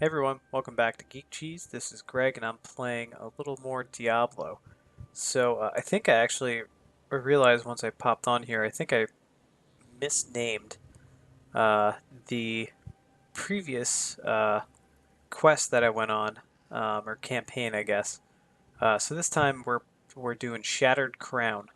Hey everyone, welcome back to Geek Cheese. This is Greg, and I'm playing a little more Diablo. I think I actually realized once I popped on here, I think I misnamed uh, the previous quest that I went on, or campaign, I guess. So this time we're doing Shattered Crown.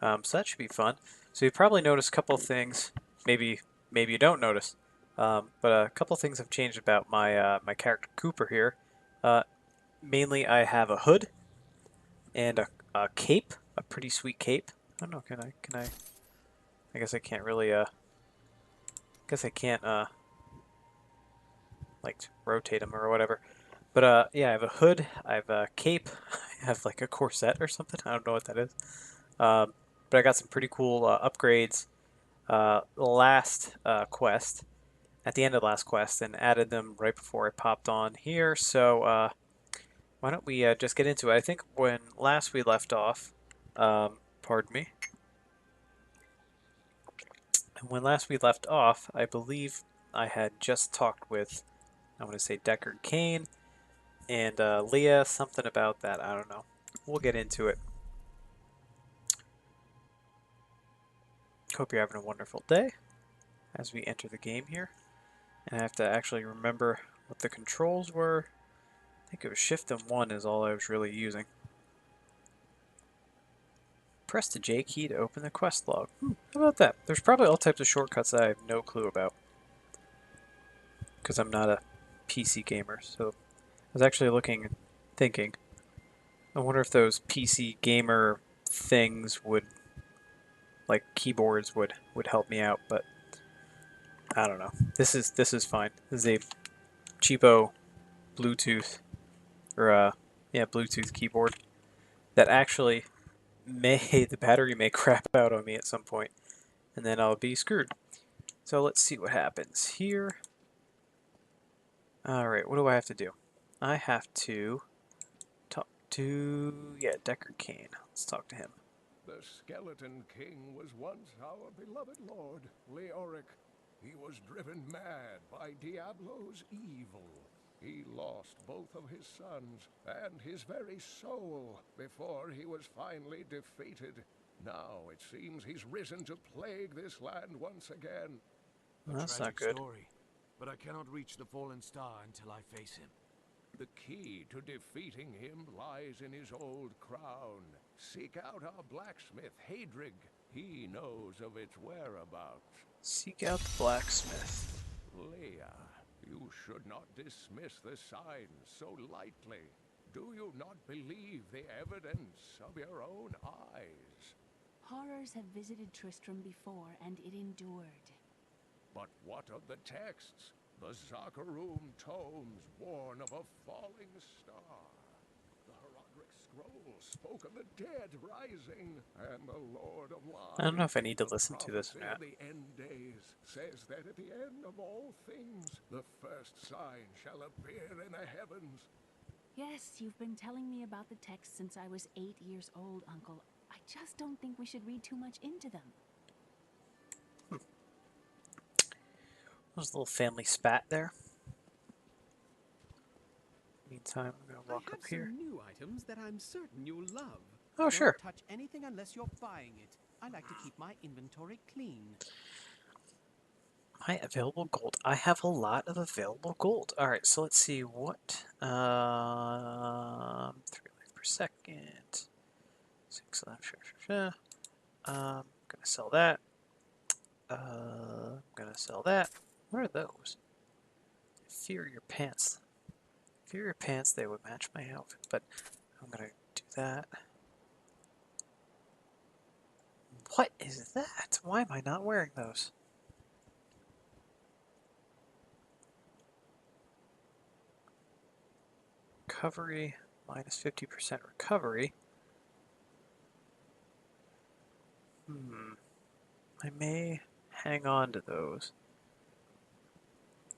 So that should be fun. So you probably noticed a couple things. Maybe you don't notice. But a couple things have changed about my character Cooper here. Uh, Mainly, I have a hood and a cape, a pretty sweet cape. I don't know. Can I? Can I? I guess I can't really. Guess I can't. Like rotate them or whatever. But yeah, I have a hood. I have a cape. I have like a corset or something. I don't know what that is. But I got some pretty cool upgrades. Last quest at the end of the last quest and added them right before I popped on here. Why don't we just get into it? I think when last we left off, pardon me, and when last we left off, I believe I had just talked with, I want to say Deckard Cain and Leah, something about that. I don't know. We'll get into it. Hope you're having a wonderful day as we enter the game here. And I have to actually remember what the controls were. I think it was Shift and 1 is all I was really using. Press the J key to open the quest log. How about that? There's probably all types of shortcuts that I have no clue about. Because I'm not a PC gamer. So I was actually thinking, I wonder if those PC gamer things would, like keyboards would help me out, but I don't know. This is fine. This is a cheapo Bluetooth or yeah, Bluetooth keyboard that actually the battery may crap out on me at some point, and then I'll be screwed. So let's see what happens here. All right, what do I have to do? I have to talk to, yeah, Deckard Cain. Let's talk to him. The Skeleton King was once our beloved lord, Leoric. He was driven mad by Diablo's evil. He lost both of his sons and his very soul before he was finally defeated. Now it seems he's risen to plague this land once again. Well, A that's not tragic good. story, but I cannot reach the fallen star until I face him. The key to defeating him lies in his old crown. Seek out our blacksmith, Hadrig. He knows of its whereabouts. Seek out the blacksmith. Leia, you should not dismiss the signs so lightly. Do you not believe the evidence of your own eyes? Horrors have visited Tristram before, and it endured. But what of the texts? The Zakharum tomes warn of a falling star. The Herodric scrolls spoke of the dead rising, and the Lord of Lies, I don't know if I need to the listen to this or prophecy not. of the end days, says that at the end of all things, the first sign shall appear in the heavens. Yes, you've been telling me about the texts since I was 8 years old, Uncle. I just don't think we should read too much into them. There's a little family spat there. Meantime, I'm gonna walk I up have here. some new items that I'm certain you'll love. Oh, sure. Don't touch anything unless you're buying it. I like to keep my inventory clean. My available gold. I have a lot of available gold. All right, so let's see what. 3 life per second. 6 life. Sure. Gonna sell that. Gonna sell that. What are those? Inferior pants. Inferior pants. They would match my outfit, but I'm gonna do that. What is that? Why am I not wearing those? Recovery, minus 50% recovery. I may hang on to those.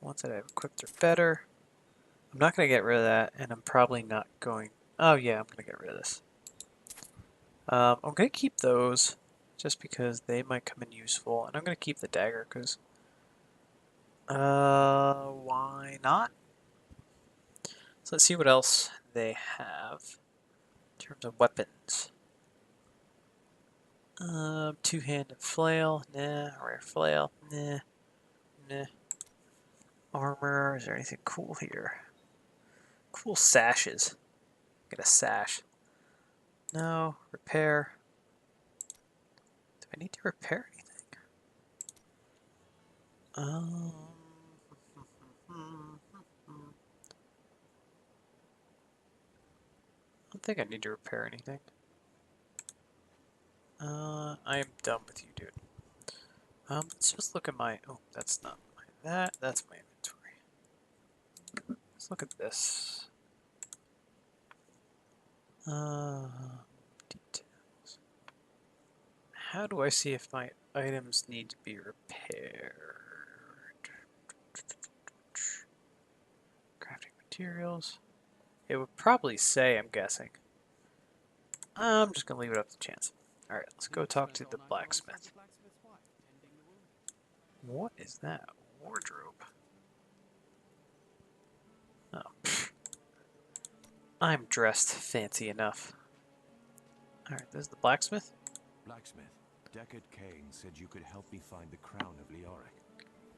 Ones that I've equipped are better. I'm not going to get rid of that, and I'm probably not going... Oh yeah, I'm going to get rid of this. I'm going to keep those, just because they might come in useful, and I'm going to keep the dagger, because... why not? So let's see what else they have in terms of weapons. Two-handed flail, nah. Rare flail, nah. Nah. Armor, is there anything cool here? Cool sashes. Get a sash. No. Repair. Do I need to repair anything? I don't think I need to repair anything. I am done with you, dude. Let's just look at my. Oh, that's not my. That's my inventory. Let's look at this. Details. How do I see if my items need to be repaired? Crafting materials. It would probably say, I'm guessing. I'm just going to leave it up to chance. Alright, let's go talk to the blacksmith. What is that? Wardrobe. Oh, pfft. I'm dressed fancy enough. Alright, this is the blacksmith? Blacksmith, Deckard Cain said you could help me find the crown of Leoric.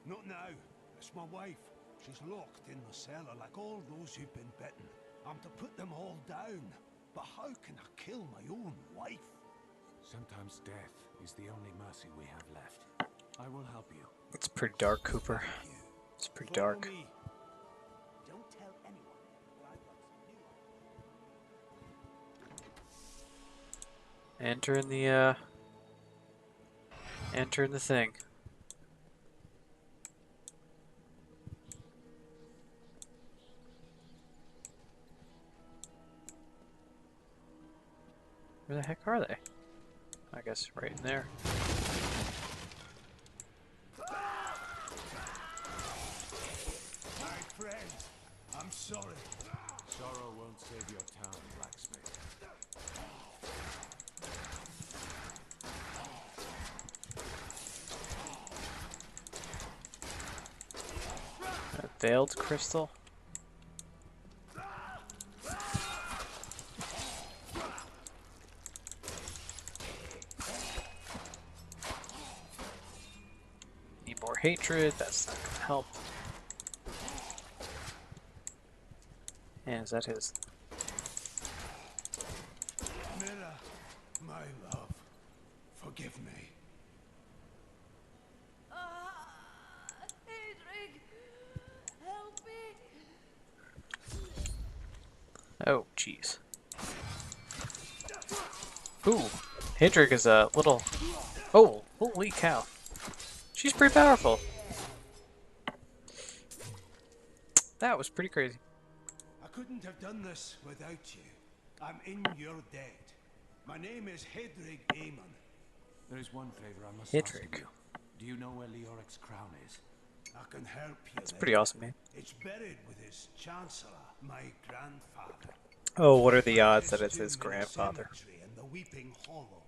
Not now. It's my wife. She's locked in the cellar like all those who've been bitten. I'm to put them all down. But how can I kill my own wife? Sometimes death is the only mercy we have left. I will help you. It's pretty dark, Cooper. It's pretty dark. Follow me. Don't tell anyone, but I've got some new Enter in the thing. Where the heck are they? I guess right in there. My friends, I'm sorry. Sorrow won't save your town, blacksmith. A veiled crystal. Need more hatred. That's not gonna help. And is that his? Mira, my love, forgive me. Hedrig, help me. Oh, jeez. Ooh, Hedrig is a little. Oh, holy cow! She's pretty powerful. That was pretty crazy. I couldn't have done this without you. I'm in your debt. My name is Hedrig Aemon. There is one favor I must ask of Hedrig. you. Do you know where Leoric's crown is? I can help you. It's pretty awesome, man. It's buried with his Chancellor, my grandfather. Oh, what are the odds that His it's his tomb in a grandfather? cemetery in the Weeping Hollow.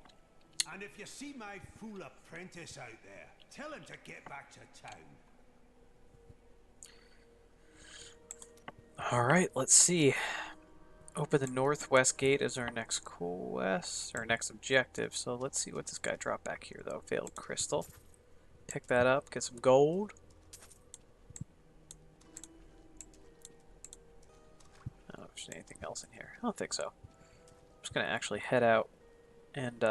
And if you see my fool apprentice out there, tell him to get back to town. Alright, let's see. Open the northwest gate is our next quest, our next objective. So let's see what this guy dropped back here, though. Veiled crystal. Pick that up, get some gold. I don't know if there's anything else in here. I don't think so. I'm just going to actually head out and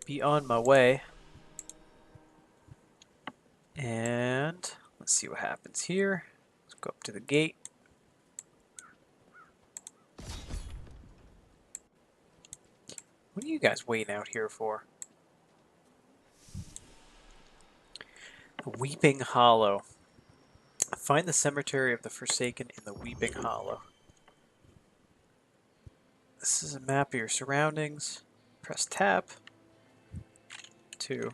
be on my way. And let's see what happens here. Let's go up to the gate. What are you guys waiting out here for? The Weeping Hollow. Find the cemetery of the Forsaken in the Weeping Hollow. This is a map of your surroundings. Press tab to...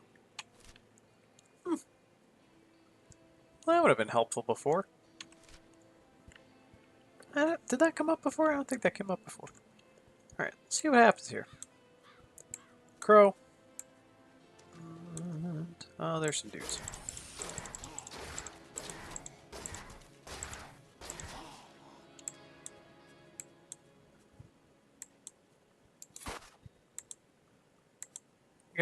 Well, that would have been helpful before. Did that come up before? I don't think that came up before. Alright, let's see what happens here. Crow. And, oh, there's some dudes.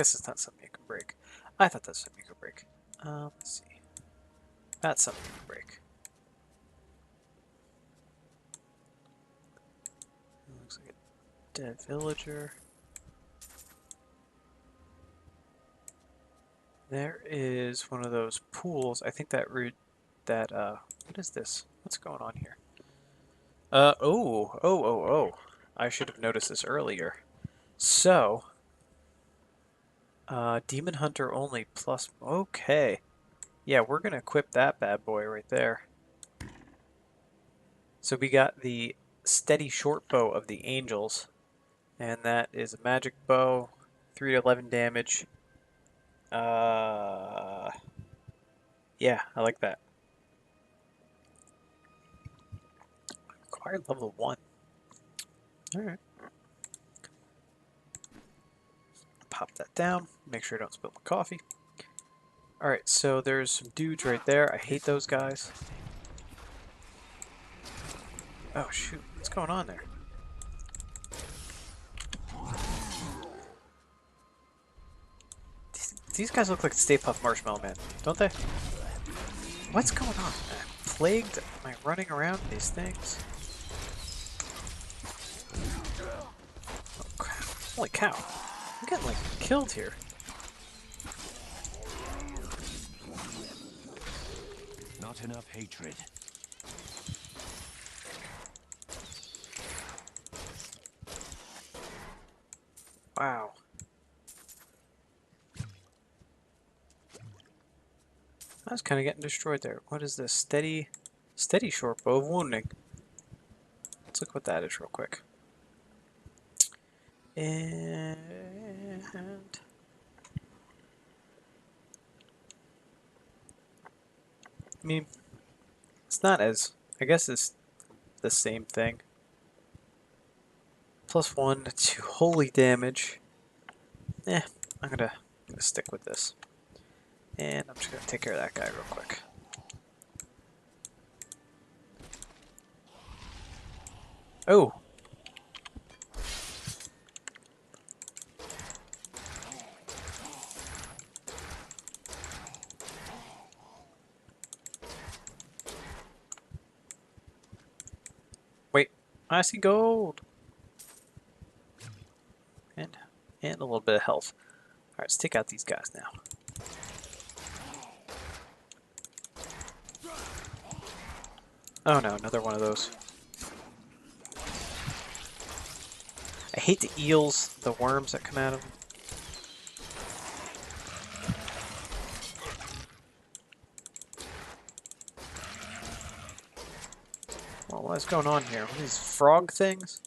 guess it's not something you can break. I thought that's something you could break. Let's see. That's something you can break. Looks like a dead villager. There is one of those pools. I think that what is this? What's going on here? Oh. I should have noticed this earlier. So, Demon Hunter only plus, okay. Yeah, we're gonna equip that bad boy right there. So we got the steady short bow of the angels, and that is a magic bow, 3 to 11 damage. Yeah, I like that. Required level 1. Alright. Pop that down. Make sure I don't spill my coffee. Alright, so there's some dudes right there. I hate those guys. Oh shoot, what's going on there? These guys look like Stay Puft Marshmallow Man, don't they? What's going on? Am I plagued? Am I running around these things? Oh crap. Holy cow. I'm getting like killed here. Not enough hatred. Wow. I was kind of getting destroyed there. What is this? Steady short bow of wounding. Let's look what that is real quick. And I mean, it's not as, I guess it's the same thing. +1 to holy damage. I'm gonna stick with this. And I'm just gonna take care of that guy real quick. Oh! Wait, I see gold! And a little bit of health. Alright, let's take out these guys now. Oh no, another one of those. I hate the eels, the worms that come out of them. Well, what's going on here? What are these frog things?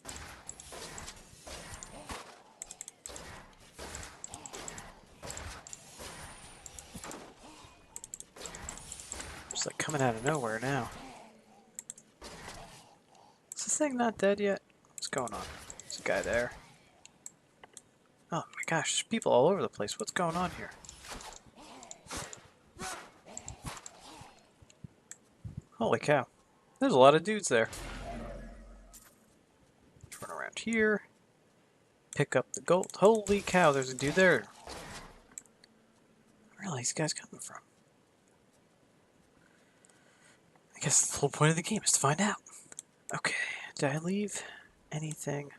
Just like coming out of nowhere now. Is this thing not dead yet? What's going on? There's a guy there. Oh my gosh, there's people all over the place. What's going on here? Holy cow. There's a lot of dudes there. Let's run around here. Pick up the gold. Holy cow, there's a dude there. Where are these guys coming from? I guess the whole point of the game is to find out. Okay, did I leave anything?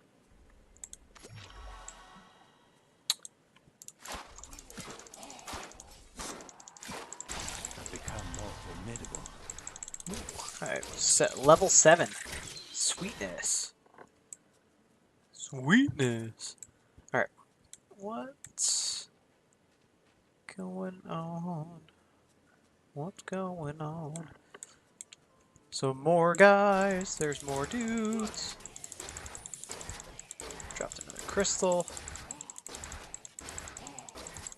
Have become more formidable. Alright, level 7. Sweetness. Sweetness. Alright. What's going on? What's going on? So more guys. There's more dudes. Dropped another crystal.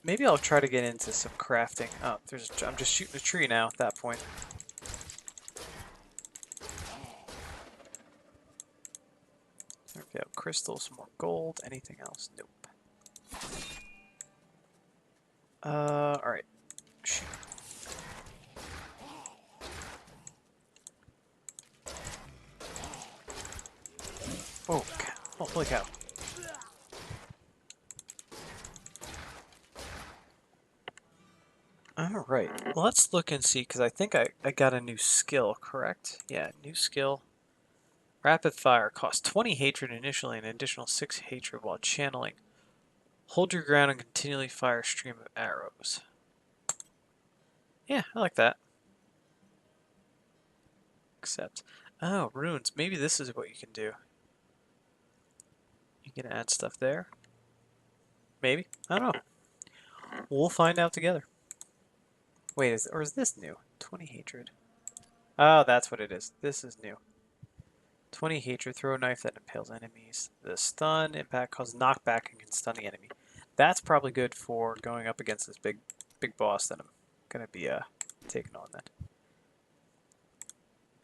Maybe I'll try to get into some crafting. Oh, I'm just shooting a tree now at that point. There we go. Crystal, some more gold. Anything else? Nope. Alright. Shoot. Oh, cow. Oh, holy cow. Alright, let's look and see, because I think I got a new skill, correct? Yeah, new skill. Rapid fire costs 20 hatred initially and an additional 6 hatred while channeling. Hold your ground and continually fire a stream of arrows. Yeah, I like that. Accept. Oh, runes. Maybe this is what you can do. You can add stuff there. Maybe. I don't know. We'll find out together. Wait, is this new? 20 hatred. Oh, that's what it is. This is new. 20 hatred. Throw a knife that impales enemies. The stun impact causes knockback and can stun the enemy. That's probably good for going up against this big boss that I'm gonna be taking on then.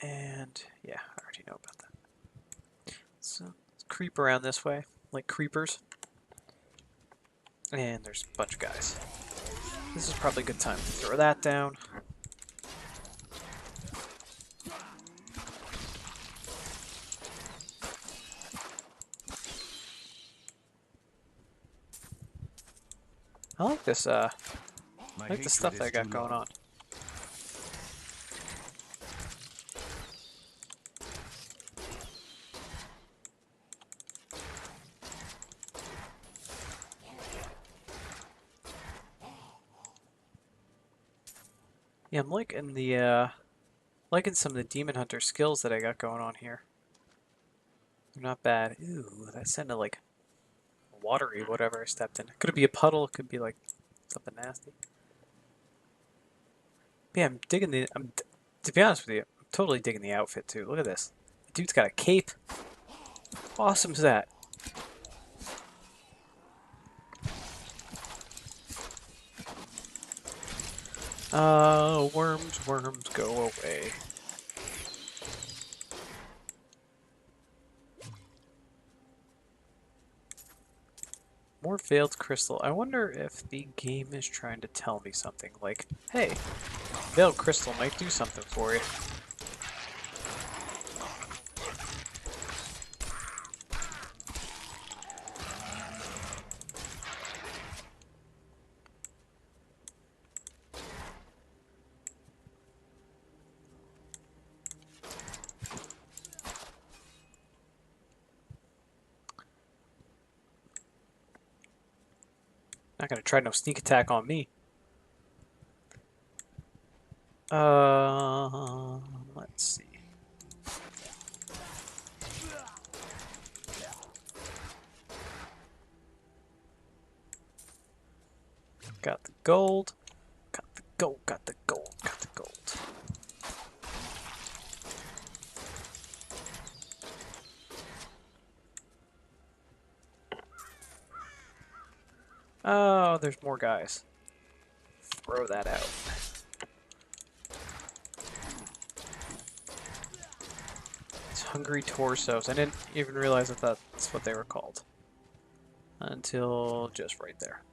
And yeah, I already know about that. So let's creep around this way, like creepers. And there's a bunch of guys. This is probably a good time to throw that down. I like this, I like the stuff that I got going on. Yeah, I'm liking some of the Demon Hunter skills that I got going on here. They're not bad. Ooh, that sounded like watery, whatever I stepped in. Could it be a puddle? Could be like something nasty. Yeah, I'm digging to be honest with you, I'm totally digging the outfit too. Look at this. The dude's got a cape. Awesome's that. Worms, go away. More veiled crystal. I wonder if the game is trying to tell me something. Like, hey, veiled crystal might do something for you. Not gonna try no sneak attack on me. Let's see. Got the gold. Got the gold. Got the gold. Got the gold. Oh, there's more guys. Throw that out. It's hungry torsos. I didn't even realize that that's what they were called. Until just right there.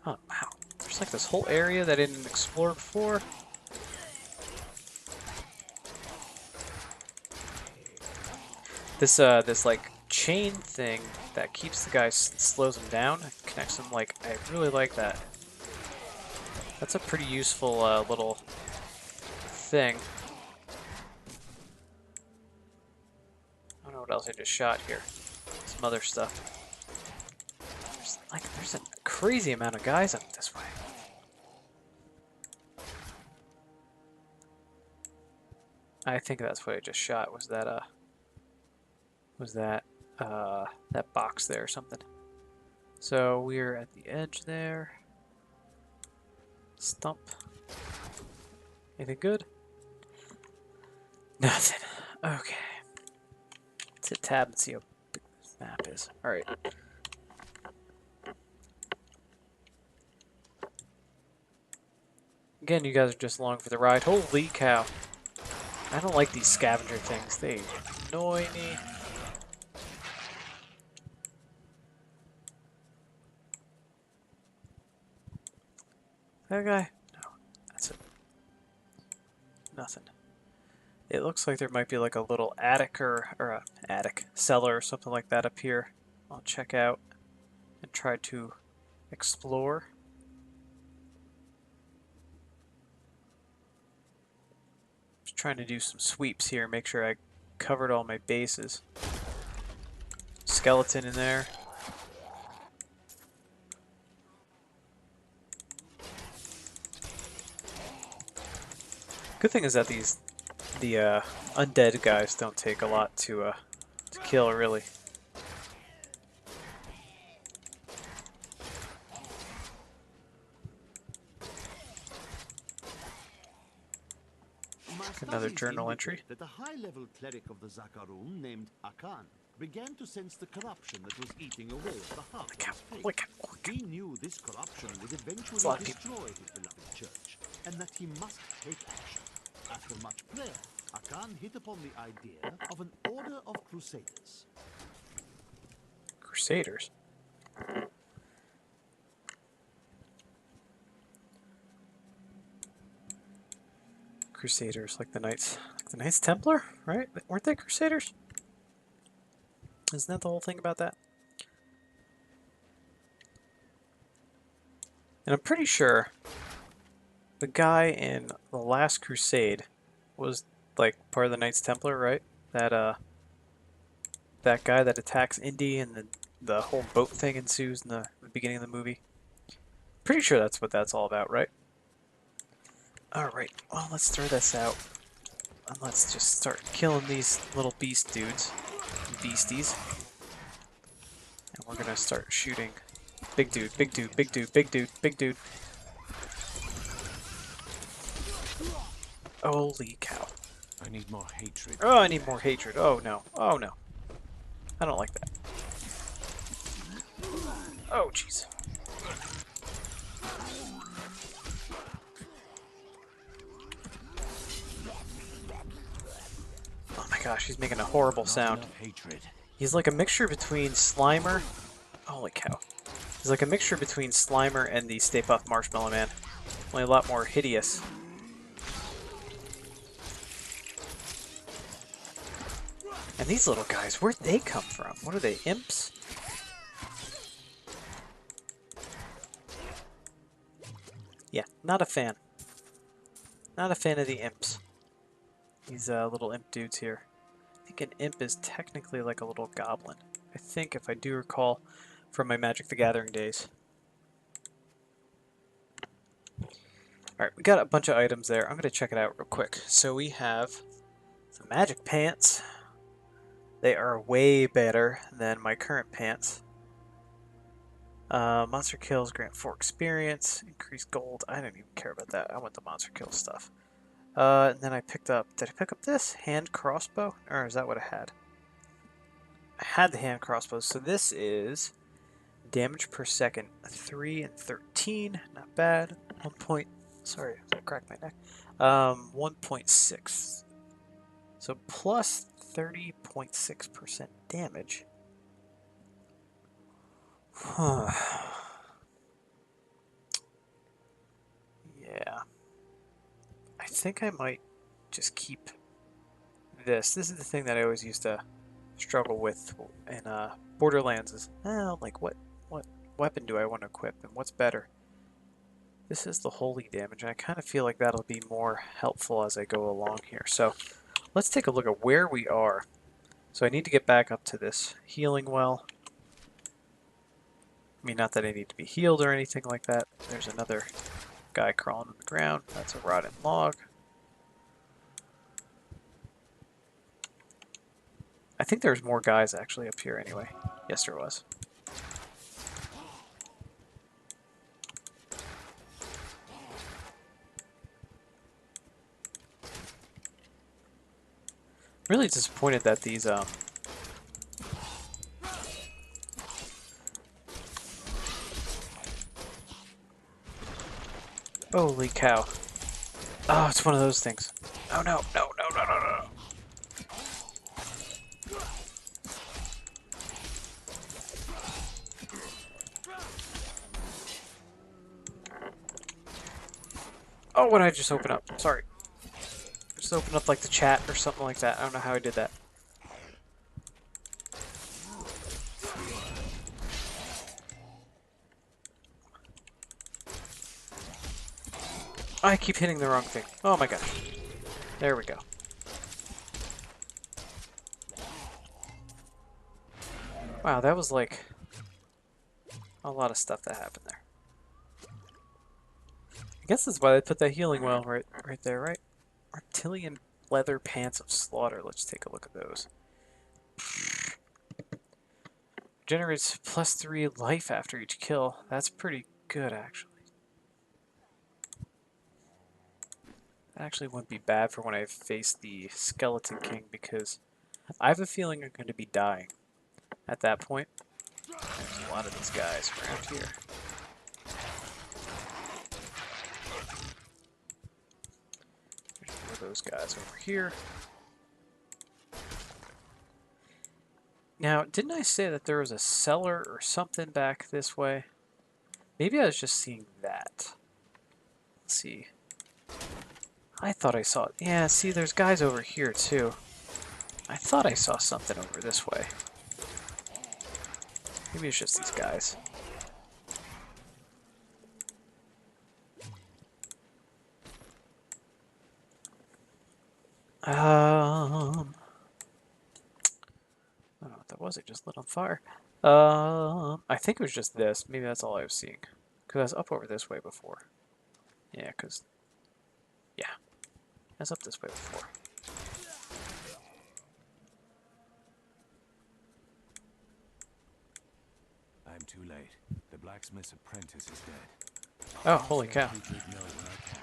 Oh, wow. There's like this whole area that I didn't explore before. This like chain thing that keeps the guys, slows them down, connects them. Like, I really like that. That's a pretty useful little thing. I don't know what else I just shot here. Some other stuff. There's a crazy amount of guys up this way. I think that's what I just shot. Was that that box there or something? So we're at the edge there. Stump. Anything good? Nothing. Okay. Let's hit tab and see how big this map is. Alright. Again, you guys are just along for the ride. Holy cow. I don't like these scavenger things. They annoy me. That guy? No. That's it. Nothing. It looks like there might be like a little attic or a attic cellar or something like that up here. I'll check out and try to explore. trying to do some sweeps here, make sure I covered all my bases. Skeleton in there. Good thing is that the undead guys don't take a lot to kill, really. Another journal entry. That a high-level cleric of the Zakarum named Akan began to sense the corruption that was eating away at the heart of his faith. He knew this corruption would eventually destroy his beloved church, and that he must take action. After much prayer, Akan hit upon the idea of an order of crusaders. Crusaders? Crusaders, like the Knights Templar, right? Weren't they Crusaders? Isn't that the whole thing about that? And I'm pretty sure the guy in the Last Crusade was like part of the Knights Templar, right? That that guy that attacks Indy and the whole boat thing ensues in the beginning of the movie. Pretty sure that's what that's all about, right? Alright, well, let's throw this out. And let's just start killing these little beast dudes. Beasties. And we're gonna start shooting. Big dude, big dude, big dude, big dude, big dude. Holy cow. I need more hatred. Oh, I need more hatred. Oh no. Oh no. I don't like that. Oh, jeez. Oh my gosh, he's making a horrible sound. He's like a mixture between Slimer. Holy cow. He's like a mixture between Slimer and the Stay Puft Marshmallow Man. Only a lot more hideous. And these little guys, where'd they come from? What are they, imps? Yeah, not a fan. Not a fan of the imps. These little imp dudes here. I think an imp is technically like a little goblin. I think, if I do recall, from my Magic the Gathering days. Alright, we got a bunch of items there. I'm going to check it out real quick. So we have some magic pants. They are way better than my current pants. Monster kills grant 4 experience, increase gold. I don't even care about that. I want the monster kill stuff. And then I picked up, did I pick up this? Hand crossbow? Or is that what I had? I had the hand crossbow. So this is damage per second, 3 and 13. Not bad. 1 point, sorry, I cracked my neck. 1.6. So plus 30.6% damage. Huh. Yeah. I think I might just keep this. This is the thing that I always used to struggle with in Borderlands is, like what weapon do I want to equip and what's better? This is the holy damage, and I kind of feel like that'll be more helpful as I go along here. So let's take a look at where we are. So I need to get back up to this healing well. I mean, not that I need to be healed or anything like that. There's another guy crawling on the ground. That's a rotten log. I think there's more guys actually up here anyway. Yes, there was. Really disappointed that these holy cow. Oh, it's one of those things. Oh no, no, no, no, no, no. Oh, what did I just open up? Sorry. Just open up like the chat or something like that. I don't know how I did that. I keep hitting the wrong thing. Oh my gosh. There we go. Wow, that was like a lot of stuff that happened there. I guess that's why they put that healing well right there, right? Reptilian leather pants of slaughter. Let's take a look at those. Generates +3 life after each kill. That's pretty good, actually. That actually wouldn't be bad for when I face the Skeleton King, because I have a feeling I'm going to be dying at that point. There's a lot of these guys around here. There's more of those guys over here. Now, didn't I say that there was a cellar or something back this way? Maybe I was just seeing that. Let's see. I thought I saw it. Yeah, see, there's guys over here, too. I thought I saw something over this way. Maybe it's just these guys. I don't know what that was. It just lit on fire. I think it was just this. Maybe that's all I was seeing. Because I was up over this way before. Yeah, because... Yeah. I was up this way before. I'm too late. The blacksmith's apprentice is dead. Oh, holy cow. Hatred know when I can.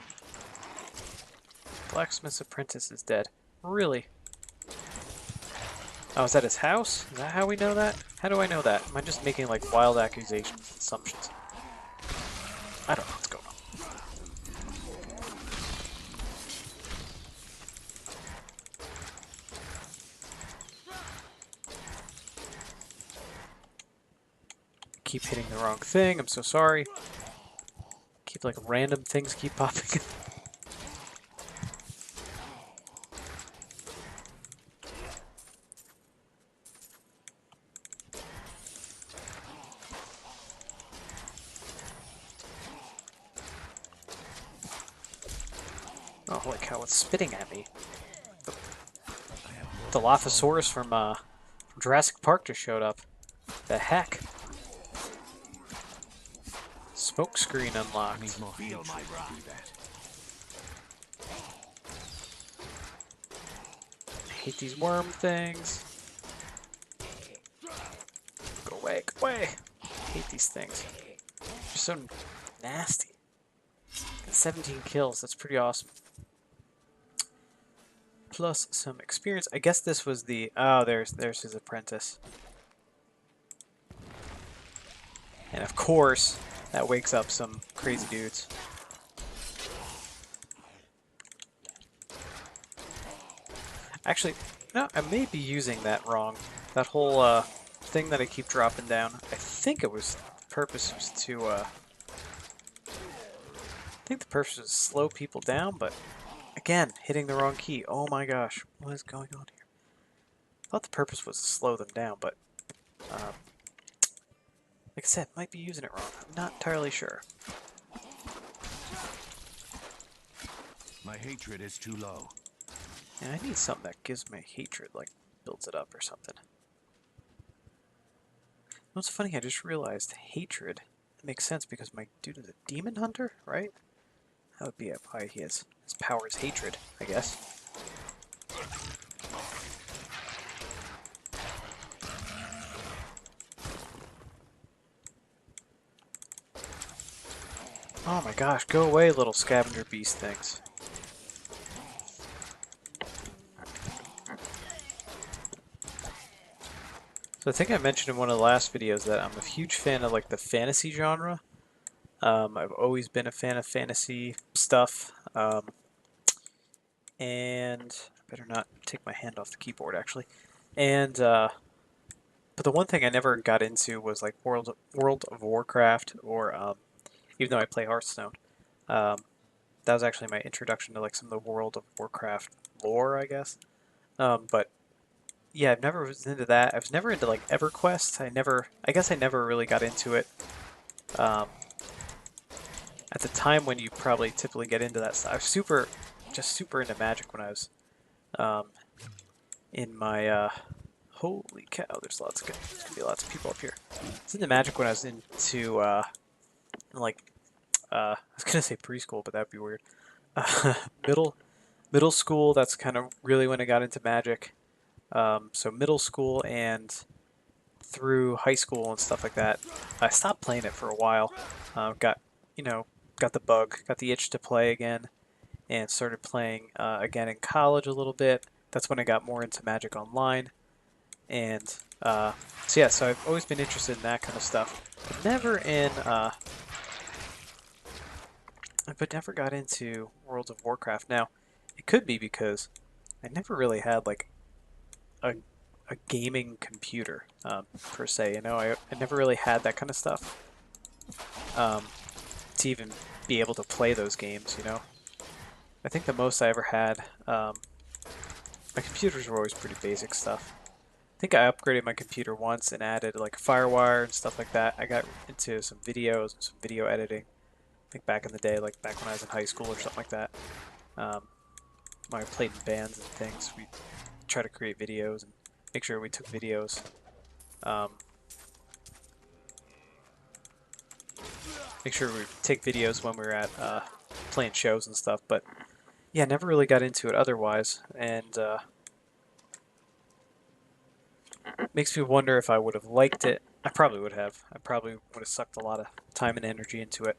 Blacksmith's apprentice is dead. Really? Oh, is that his house? Is that how we know that? How do I know that? Am I just making like wild accusations, assumptions? I don't know what's going on. Keep hitting the wrong thing. I'm so sorry. Keep like random things keep popping. Oh, holy cow, it's spitting at me. The Dilophosaurus from Jurassic Park just showed up. The heck? Smoke screen unlocked. Feel my wrath. I hate these worm things. Go away, go away. I hate these things. They're so nasty. Got 17 kills, that's pretty awesome. Plus some experience. I guess this was the... Oh, there's his apprentice. And of course, that wakes up some crazy dudes. Actually, no, I may be using that wrong. That whole thing that I keep dropping down. I think it was... The purpose was to... I think the purpose was to slow people down, but... Again, hitting the wrong key. Oh my gosh, what is going on here? I thought the purpose was to slow them down, but like I said, might be using it wrong. I'm not entirely sure. My hatred is too low. Yeah, I need something that gives my hatred, like, builds it up or something. What's funny, I just realized hatred makes sense because my dude is a demon hunter, right? That would be why he has his power is hatred, I guess. Oh my gosh, go away, little scavenger beast things. So I think I mentioned in one of the last videos that I'm a huge fan of like the fantasy genre. I've always been a fan of fantasy stuff. And I better not take my hand off the keyboard actually. And but the one thing I never got into was like World of Warcraft, or even though I play Hearthstone. That was actually my introduction to like some of the World of Warcraft lore, I guess. But yeah, I've never was into that. I was never into like EverQuest. I guess I never really got into it. At the time when you probably typically get into that stuff. I was super into Magic when I was in my Holy cow, there's gonna be lots of people up here. I was into Magic when I was into like I was gonna say preschool, but that'd be weird. Middle middle school. That's kind of really when I got into Magic. So middle school and through high school and stuff like that. I stopped playing it for a while. Got you know got the bug, got the itch to play again, and started playing again in college a little bit. That's when I got more into Magic Online, and so yeah, so I've always been interested in that kind of stuff, but never got into World of Warcraft. Now, it could be because I never really had like a a gaming computer per se. I never really had that kind of stuff um, to even be able to play those games. I think the most I ever had, my computers were always pretty basic stuff. I think I upgraded my computer once and added like FireWire and stuff like that. I got into some videos and some video editing, like back in the day, like back when I was in high school or something like that. Um, when I played in bands and things, we try to create videos and make sure we took videos. Um, make sure we take videos when we were at playing shows and stuff. But yeah, never really got into it otherwise, and makes me wonder if I would have liked it. I probably would have. I probably would have sucked a lot of time and energy into it.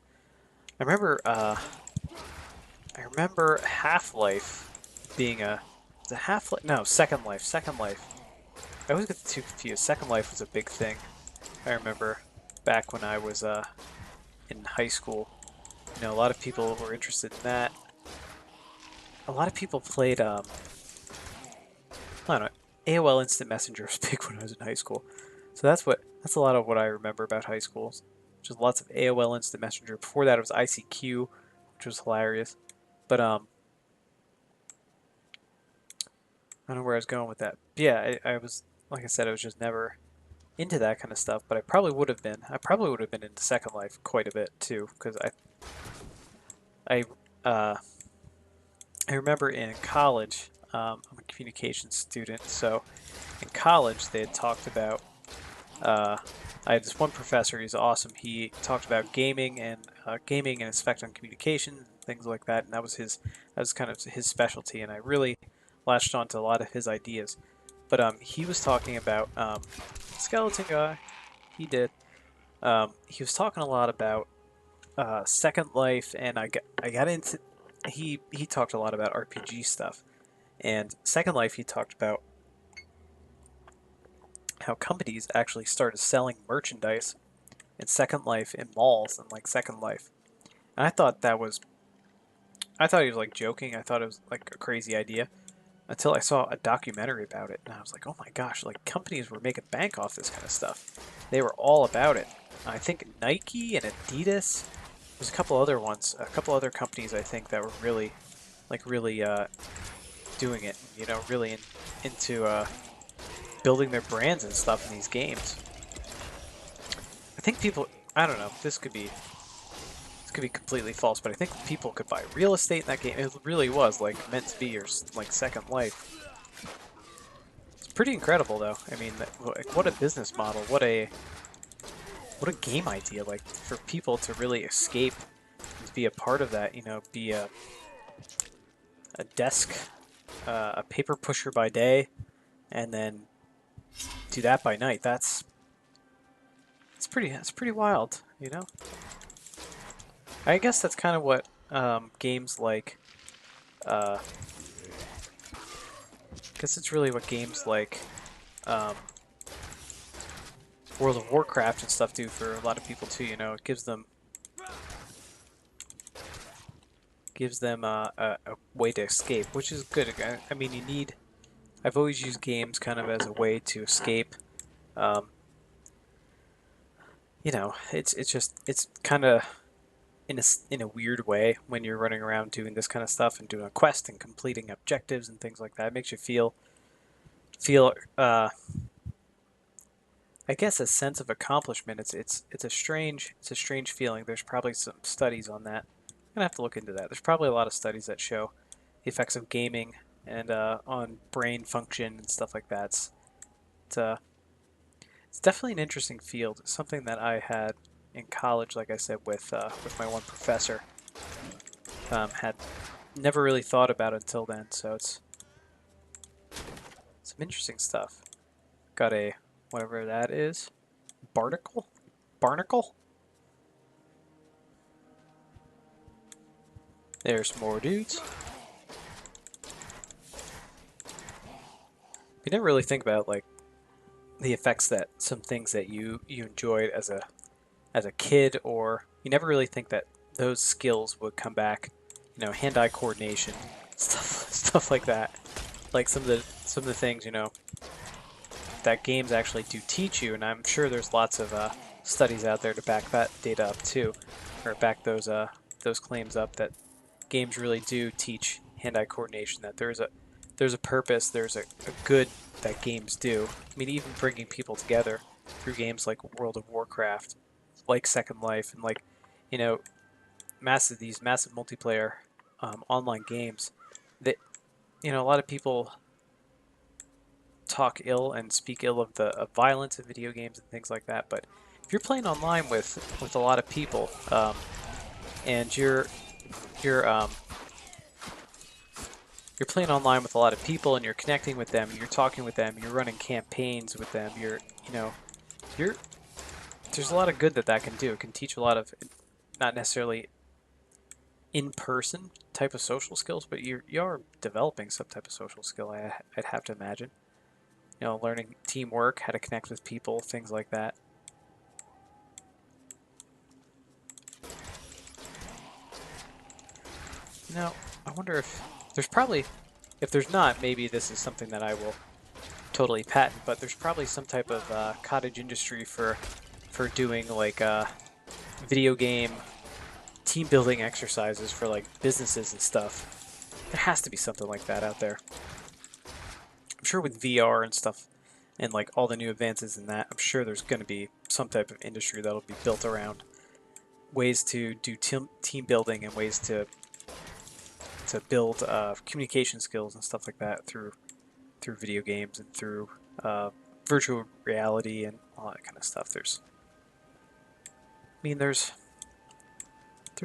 I remember, Half-Life being the Half-Life. No, Second Life. Second Life. I always get the two confused. Second Life was a big thing. I remember back when I was in high school. A lot of people were interested in that. A lot of people played. I don't know. AOL Instant Messenger was big when I was in high school. So that's a lot of what I remember about high school. Just lots of AOL Instant Messenger. Before that, it was ICQ, which was hilarious. But I don't know where I was going with that. But yeah, I was, like I said, I was just never into that kind of stuff. But I probably would have been. I probably would have been into Second Life quite a bit too, because I uh, I remember in college. I'm a communications student, so in college they had talked about. I had this one professor. He's awesome. He talked about gaming and its effect on communication, and things like that. And that was kind of his specialty. And I really latched onto a lot of his ideas. But he was talking about skeleton guy. He did. He was talking a lot about Second Life, and I got into. He talked a lot about RPG stuff, and Second Life. He talked about how companies actually started selling merchandise in Second Life in malls and like Second Life. And I thought he was like joking. I thought it was like a crazy idea until I saw a documentary about it, and I was like, oh my gosh, like companies were making bank off this kind of stuff. They were all about it. I think Nike and Adidas. There's a couple other ones, a couple other companies I think that were really doing it. Really into building their brands and stuff in these games. I think people. I don't know. This could be completely false, but I think people could buy real estate in that game. It really was like meant to be your like Second Life. It's pretty incredible, though. I mean, like, what a business model! What a game idea! Like for people to really escape and to be a part of that. Be a desk, a paper pusher by day, and then do that by night. That's pretty wild. I guess that's kind of what games like. I guess it's really what games like um, World of Warcraft and stuff do for a lot of people too. It gives them a way to escape, which is good. I mean, I've always used games kind of as a way to escape. Um, it's kind of in a weird way when you're running around doing this kind of stuff and doing a quest and completing objectives and things like that. It makes you feel I guess a sense of accomplishment. It's a strange feeling. There's probably some studies on that. I'm gonna have to look into that. There's probably a lot of studies that show the effects of gaming and on brain function and stuff like that. it's definitely an interesting field. It's something that I had in college, like I said, with my one professor. Had never really thought about it until then, so it's some interesting stuff. Got a whatever that is, barnacle, barnacle. There's more dudes. You never really think about like the effects that some things that you enjoyed as a kid, or you never really think that those skills would come back. You know, hand-eye coordination, stuff like that. Like some of the things that games actually do teach you, and I'm sure there's lots of studies out there to back that data up too, or back those claims up that games really do teach hand-eye coordination. That there's a purpose, there's a good that games do. I mean, even bringing people together through games like World of Warcraft, like Second Life, and like you know these massive multiplayer online games that a lot of people talk ill and speak ill of the violence of video games and things like that. But if you're playing online with a lot of people, and you're you're playing online with a lot of people and you're connecting with them, you're talking with them, you're running campaigns with them, you're there's a lot of good that can do. It can teach a lot of not necessarily in-person type of social skills, but you're developing some type of social skill. I'd have to imagine. Learning teamwork, how to connect with people, things like that. I wonder if if there's not, maybe this is something that I will totally patent, but there's probably some type of cottage industry for doing like video game team building exercises for like businesses and stuff. There has to be something like that out there. I'm sure with VR and stuff and like all the new advances in that, I'm sure there's going to be some type of industry that'll be built around ways to do team building and ways to build communication skills and stuff like that through video games and through virtual reality and all that kind of stuff. There's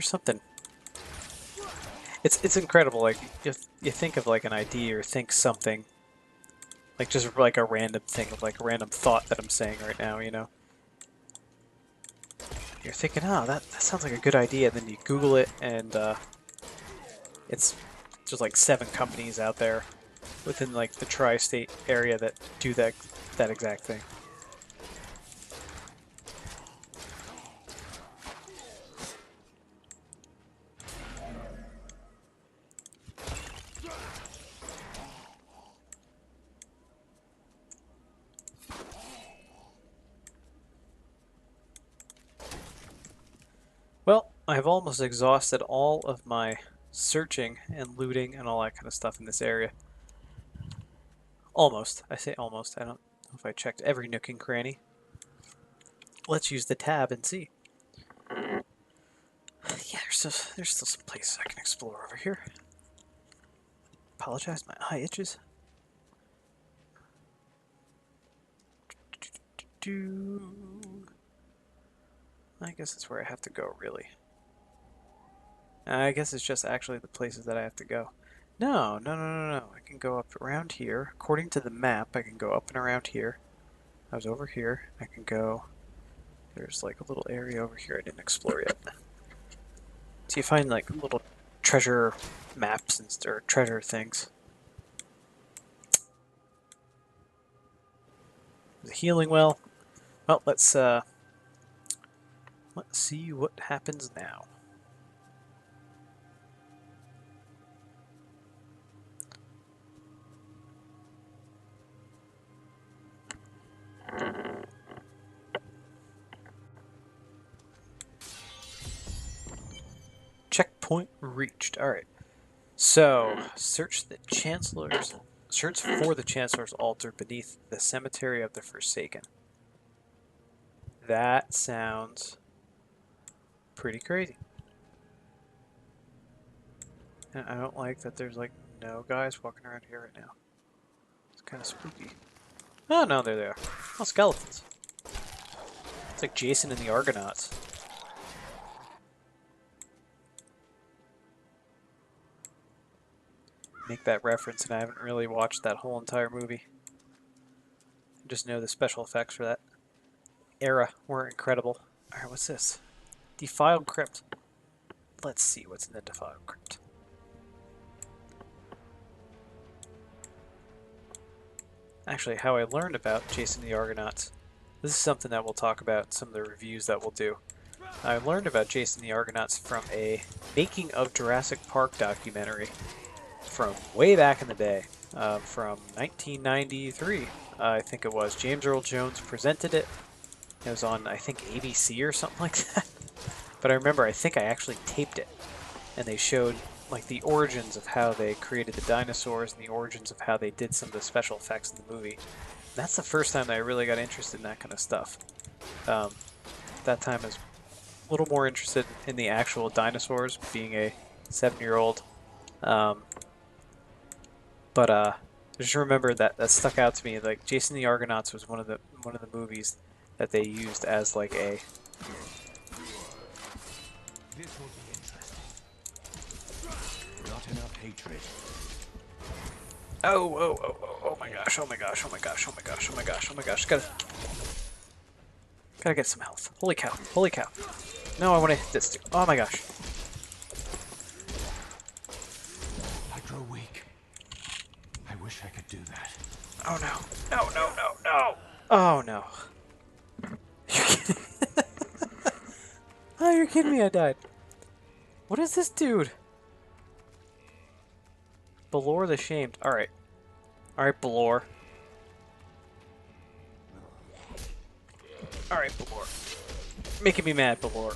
something. It's incredible. Like you think of like an idea or think something like just like a random thing of like a random thought that I'm saying right now. You're thinking, oh, that sounds like a good idea, and then you Google it, and it's just like 7 companies out there within like the tri-state area that do that exact thing. Well, I've almost exhausted all of my searching and looting and all that kind of stuff in this area. Almost. I say almost. I don't know if I checked every nook and cranny. Let's use the tab and see. Yeah, there's still some places I can explore over here. Apologize, my eye itches. I guess that's where I have to go, really. I guess it's just actually the places that I have to go. No. I can go up around here. According to the map, I can go up and around here. I was over here. I can go... There's like a little area over here I didn't explore yet. So you find like little treasure maps or treasure things. There's a healing well. Well, let's see what happens now. Checkpoint reached. All right. So, search for the Chancellor's altar beneath the cemetery of the Forsaken. That sounds pretty crazy. And I don't like that there's like no guys walking around here right now. It's kind of spooky. Oh no, they're there. Oh, skeletons. It's like Jason and the Argonauts. Make that reference, and I haven't really watched that whole entire movie. I just know the special effects for that era were incredible. Alright, what's this? Defiled Crypt. Let's see what's in the Defiled Crypt. Actually, how I learned about Jason and the Argonauts. This is something that we'll talk about in some of the reviews that we'll do. I learned about Jason and the Argonauts from a Making of Jurassic Park documentary from way back in the day, from 1993, I think it was. James Earl Jones presented it. It was on, I think, ABC or something like that. But I remember, I think I actually taped it, and they showed like the origins of how they created the dinosaurs and the origins of how they did some of the special effects in the movie. And that's the first time that I really got interested in that kind of stuff. That time I was a little more interested in the actual dinosaurs, being a 7-year-old. But I just remember that stuck out to me. Like Jason the Argonauts was one of the movies that they used as like a. This will be interesting. Not enough hatred. Oh my gosh, oh my gosh, oh my gosh, oh my gosh, oh my gosh, oh my gosh. Gotta get some health. Holy cow, holy cow. No, I want to hit this dude. Oh my gosh. I grow weak. I wish I could do that. Oh no. No, no, no, no. Oh no. You're kidding. Oh, you're kidding me, I died. What is this dude? Balor the Shamed. Alright. Alright, Balor. Alright, Balor. Making me mad, Balor.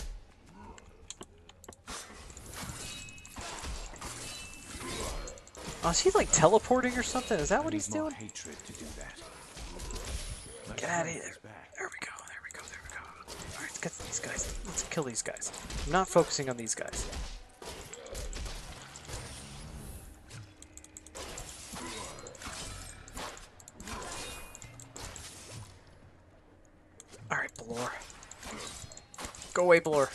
Oh, is he like teleporting or something? Is that what he's doing? Hatred to do that. Get out of here. There we go, there we go, there we go. Alright, let's get these guys. Let's kill these guys. I'm not focusing on these guys. Alright, Balor. Go away, Balor.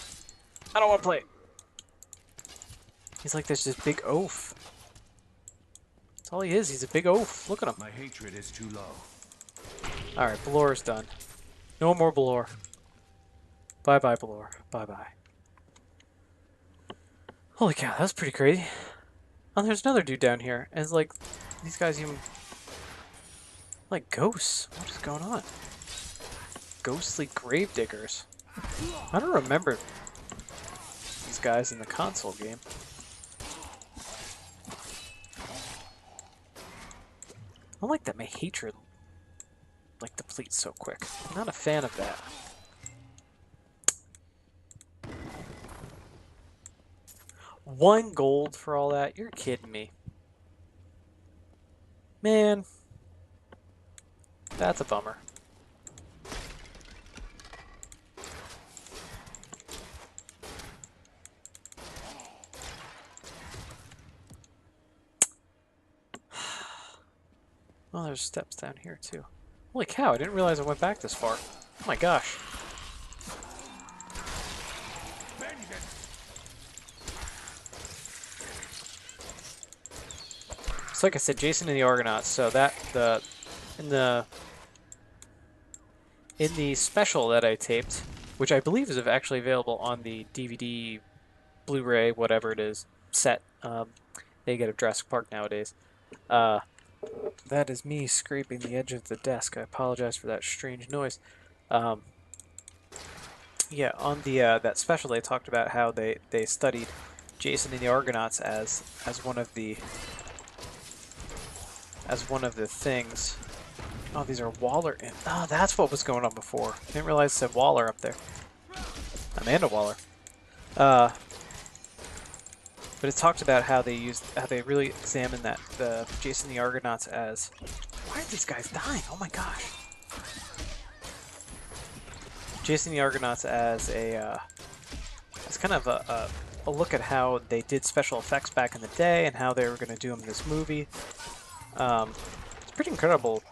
I don't want to play. He's like this big oaf. That's all he is. He's a big oaf. Look at him. My hatred is too low. Alright, Balor's done. No more Balor. Bye-bye, Balor. Bye-bye. Holy cow, that was pretty crazy. Oh, there's another dude down here. And it's like, these guys even... like ghosts. What is going on? Ghostly gravediggers. I don't remember these guys in the console game. I don't like that my hatred like depletes so quick. I'm not a fan of that. $1 gold for all that? You're kidding me. Man. That's a bummer. Oh, there's steps down here too. Holy cow, I didn't realize I went back this far. Oh my gosh. It's like I said, Jason and the Argonauts, so that in the special that I taped, which I believe is actually available on the DVD, Blu-ray, whatever it is, set they get of Jurassic Park nowadays. That is me scraping the edge of the desk. I apologize for that strange noise. Yeah, on the that special they talked about how they studied Jason and the Argonauts as one of the things. Oh, these are Waller. Oh, that's what was going on before. I didn't realize it said Waller up there. Amanda Waller. But it talked about how they really examined the Jason the Argonauts as. Why are these guys dying? Oh my gosh. Jason the Argonauts as kind of a look at how they did special effects back in the day and how they were going to do them in this movie. It's pretty incredible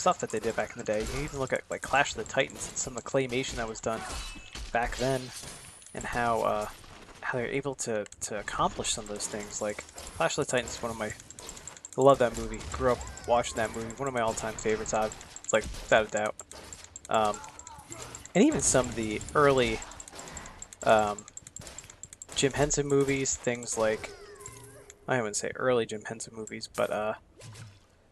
stuff that they did back in the day. You even look at like Clash of the Titans and some of the claymation that was done back then, and how they're able to accomplish some of those things. Like Clash of the Titans is one of my, I love that movie. Grew up watching that movie. One of my all-time favorites. Like without a doubt. And even some of the early Jim Henson movies, things like, I wouldn't say early Jim Henson movies, but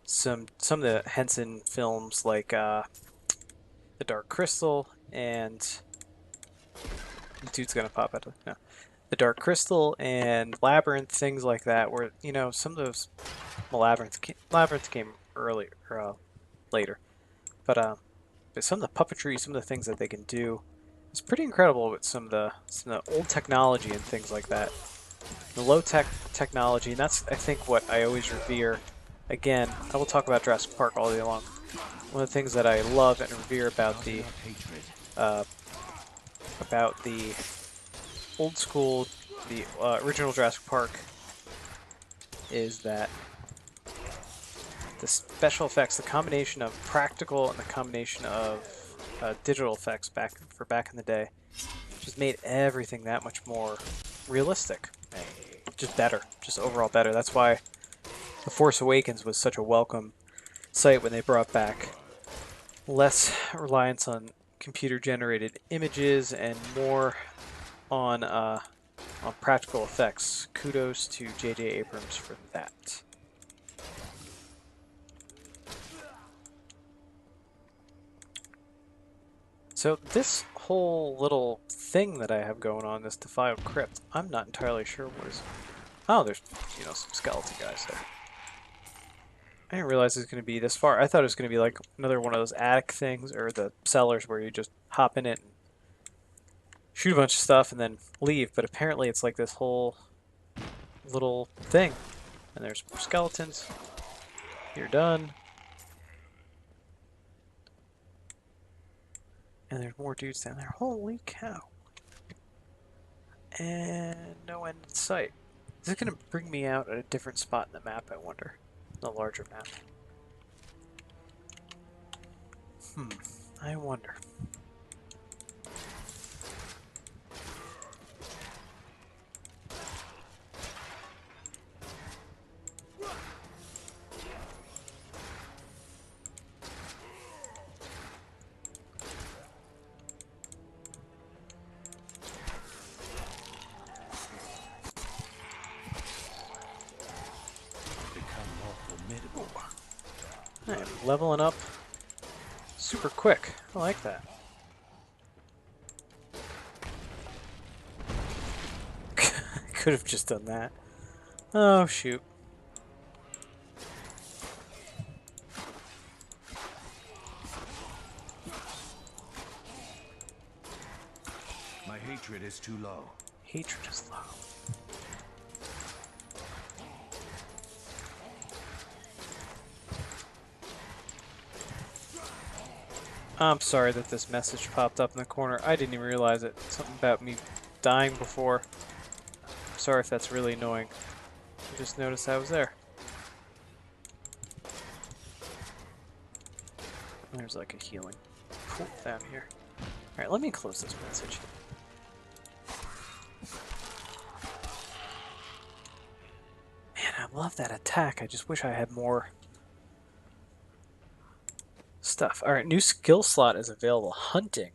some of the Henson films like The Dark Crystal and the dude's gonna pop out of no. The Dark Crystal and Labyrinth, things like that, where some of those Labyrinth came early or later, but some of the puppetry, some of the things that they can do, is pretty incredible with some of the old technology and things like that. The low-tech technology, and that's, I think, what I always revere. Again, I will talk about Jurassic Park all day long. One of the things that I love and revere about the old school, the original Jurassic Park, is that the special effects, the combination of practical and the combination of digital effects back in the day, just made everything that much more realistic. Just better, just overall better. That's why The Force Awakens was such a welcome sight when they brought back less reliance on computer-generated images and more on practical effects. Kudos to J.J. Abrams for that. So this whole little thing that I have going on, this defiled crypt, I'm not entirely sure what is. Oh, there's some skeleton guys there. I didn't realize it was going to be this far. I thought it was going to be like another one of those attic things or the cellars where you just hop in it and shoot a bunch of stuff and then leave. But apparently it's like this whole little thing. And there's more skeletons. You're done. And there's more dudes down there. Holy cow. And no end in sight. Is it going to bring me out at a different spot in the map, I wonder? The larger map. I wonder. I'm leveling up super quick. I like that. Could have just done that. Oh, shoot. My hatred is too low. Hatred is low. I'm sorry that this message popped up in the corner. I didn't even realize it. Something about me dying before. Sorry if that's really annoying. I just noticed I was there. There's like a healing pool down here. Alright, let me close this message. Man, I love that attack. I just wish I had more stuff. Alright, new skill slot is available. Hunting.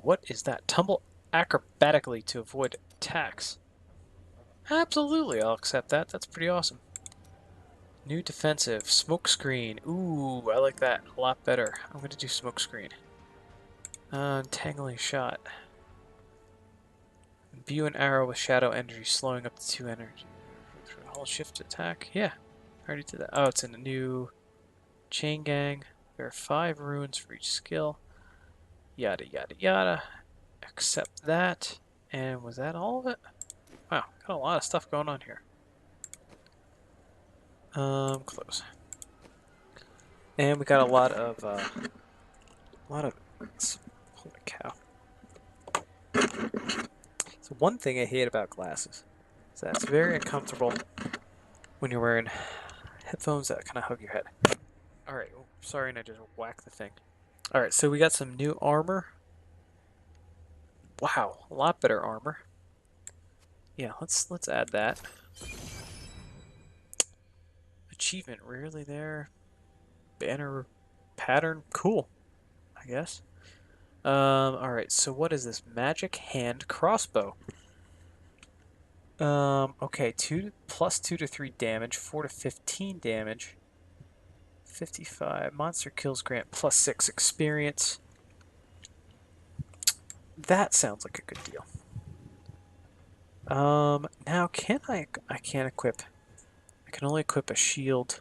What is that? Tumble acrobatically to avoid attacks. Absolutely, I'll accept that. That's pretty awesome. New defensive. Smoke screen. Ooh, I like that a lot better. I'm going to do smoke screen. Entangling shot. View an arrow with shadow energy, slowing up to 2 energy. Hold shift to attack. Yeah, I already did that. Oh, it's in a new chain gang. There are 5 runes for each skill. Yada yada yada. Accept that. And was that all of it? Wow, got a lot of stuff going on here. Close. And we got a lot of holy cow. So one thing I hate about glasses is that it's very uncomfortable when you're wearing headphones that kind of hug your head. Alright, oh, sorry, and I just whacked the thing. Alright, so we got some new armor. Wow, a lot better armor. Yeah, let's add that. Achievement, rarely there. Banner pattern, cool, I guess. Alright, so what is this? Magic hand crossbow. Okay, 2 to 3 damage, 4 to 15 damage. 55. Monster kills grant plus 6 experience. That sounds like a good deal. Now I can't equip. I can only equip a shield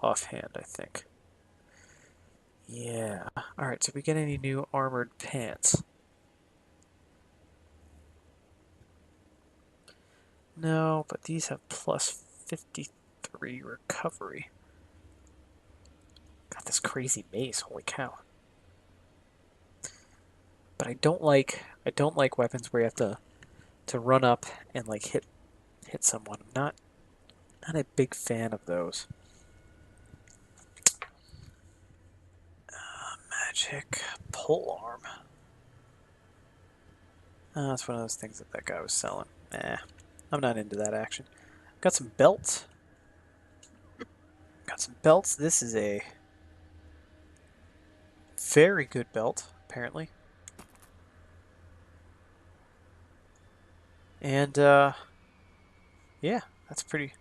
offhand, I think. Yeah. Alright, so we get any new armored pants? No, but these have plus 53 recovery. Got this crazy mace, holy cow. But I don't like weapons where you have to run up and like hit someone. I'm not a big fan of those. Magic pole arm. That's one of those things that guy was selling. Nah, I'm not into that action. Got some belts. Got some belts. This is a very good belt, apparently. And yeah, that's pretty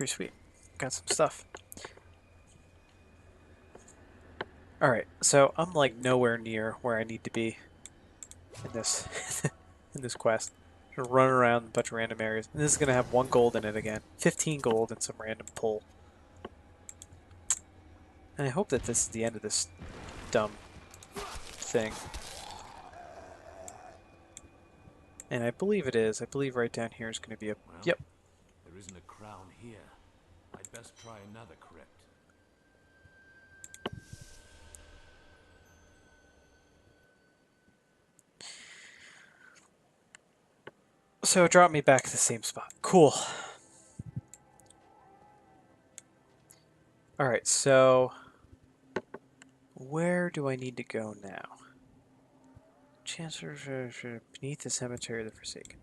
sweet. Got some stuff. All right, so I'm like nowhere near where I need to be in this in this quest. Gonna run around a bunch of random areas. And this is gonna have 1 gold in it again. 15 gold and some random pull. And I hope that this is the end of this dumb thing. And I believe it is. I believe right down here is going to be a... Well, Yep. there isn't a crown here. I'd best try another crypt. So it dropped me back to the same spot. Cool. Alright, so... where do I need to go now? Chancellor beneath the cemetery of the Forsaken.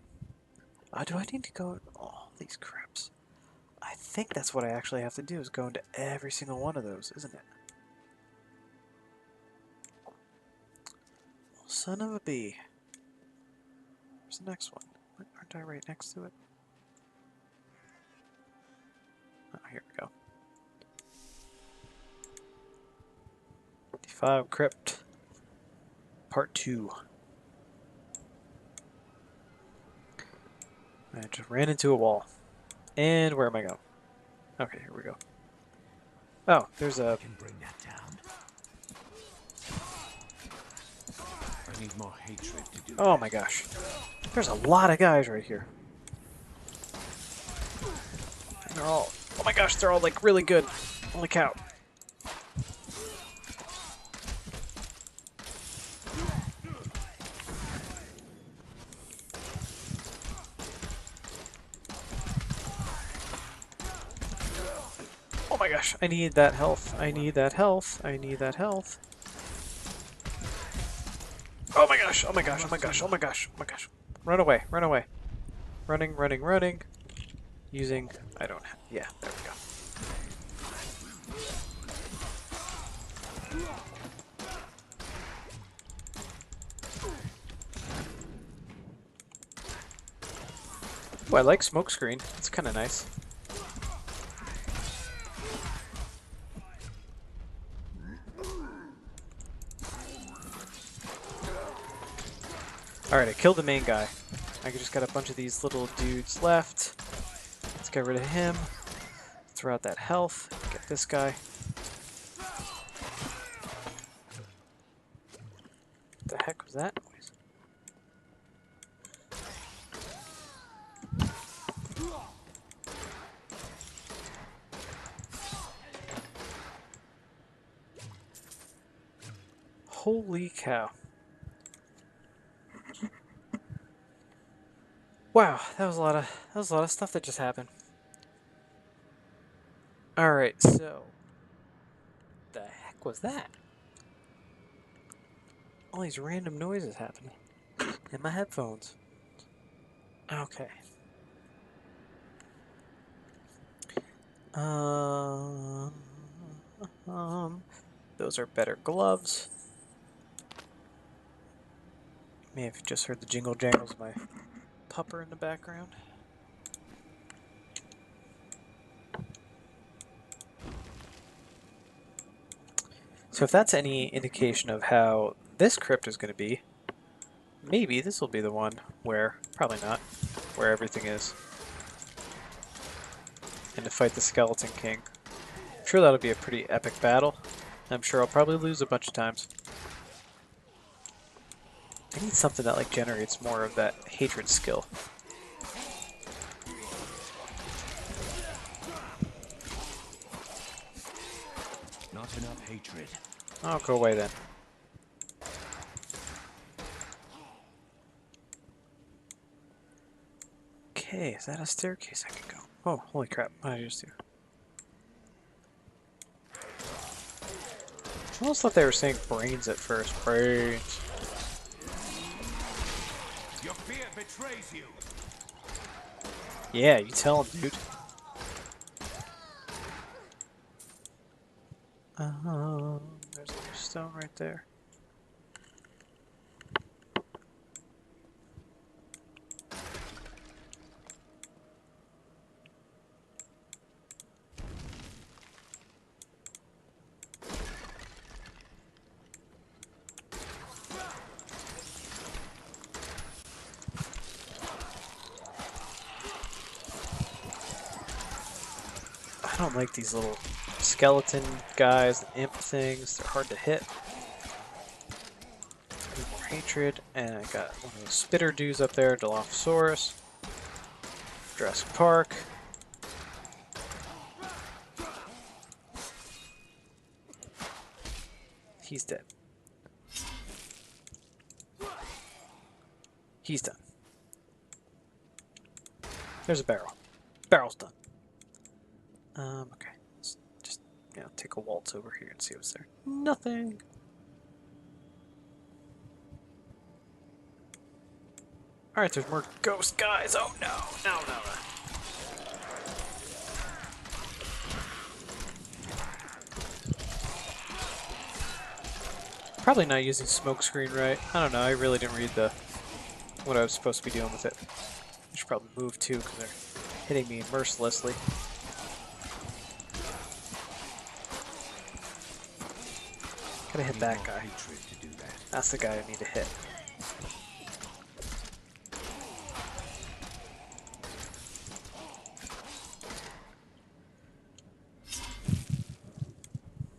Do I need to go... oh, these crypts. I think that's what I actually have to do, is go into every single one of those, isn't it? Son of a bee. Where's the next one? Aren't I right next to it? Oh, here we go. 55 Crypt. Part 2. I just ran into a wall. And where am I going? Okay, here we go. Oh, there's a... I can bring that down. I need more hatred to do oh that. my gosh. There's a lot of guys right here. And they're all... oh my gosh, they're all like really good. Holy cow. Oh my gosh, I need that health. I need that health. I need that health. Oh my gosh, oh my gosh, oh my gosh, oh my gosh, oh my gosh. Run away, run away. Running, running, running. Using... I don't have... yeah, there we go. Oh, I like smokescreen. It's kind of nice. Alright, I killed the main guy. I just got a bunch of these little dudes left. Let's get rid of him. Throw out that health. Get this guy. What the heck was that noise? Holy cow. Wow, that was a lot of stuff that just happened. Alright, so heck was that? All these random noises happening in my headphones. Okay. Those are better gloves. May have just heard the jingle jangles of my pupper in the background. So if that's any indication of how this crypt is going to be, maybe this will be the one where, probably not, where everything is. And to fight the Skeleton King. I'm sure that'll be a pretty epic battle. I'm sure I'll probably lose a bunch of times. I need something that like generates more of that hatred skill. Not enough hatred. Oh, go away then. Okay, is that a staircase I can go? Oh, holy crap, what did I just do? I almost thought they were saying brains at first. Brains. Your fear betrays you. Yeah, you tell him, dude. There's a stone right there. I don't like these little skeleton guys, the imp things. They're hard to hit. Need more hatred, and I got one of those spitter dudes up there, Dilophosaurus. Jurassic Park. He's dead. He's done. There's a barrel. Barrel's done. Okay. Let's just, take a waltz over here and see what's there. Nothing. Alright, there's more ghost guys. Oh no. No, no, no. Probably not using smokescreen right. I don't know. I really didn't read what I was supposed to be doing with it. I should probably move too because they're hitting me mercilessly. Gotta hit that guy. That's the guy I need to hit.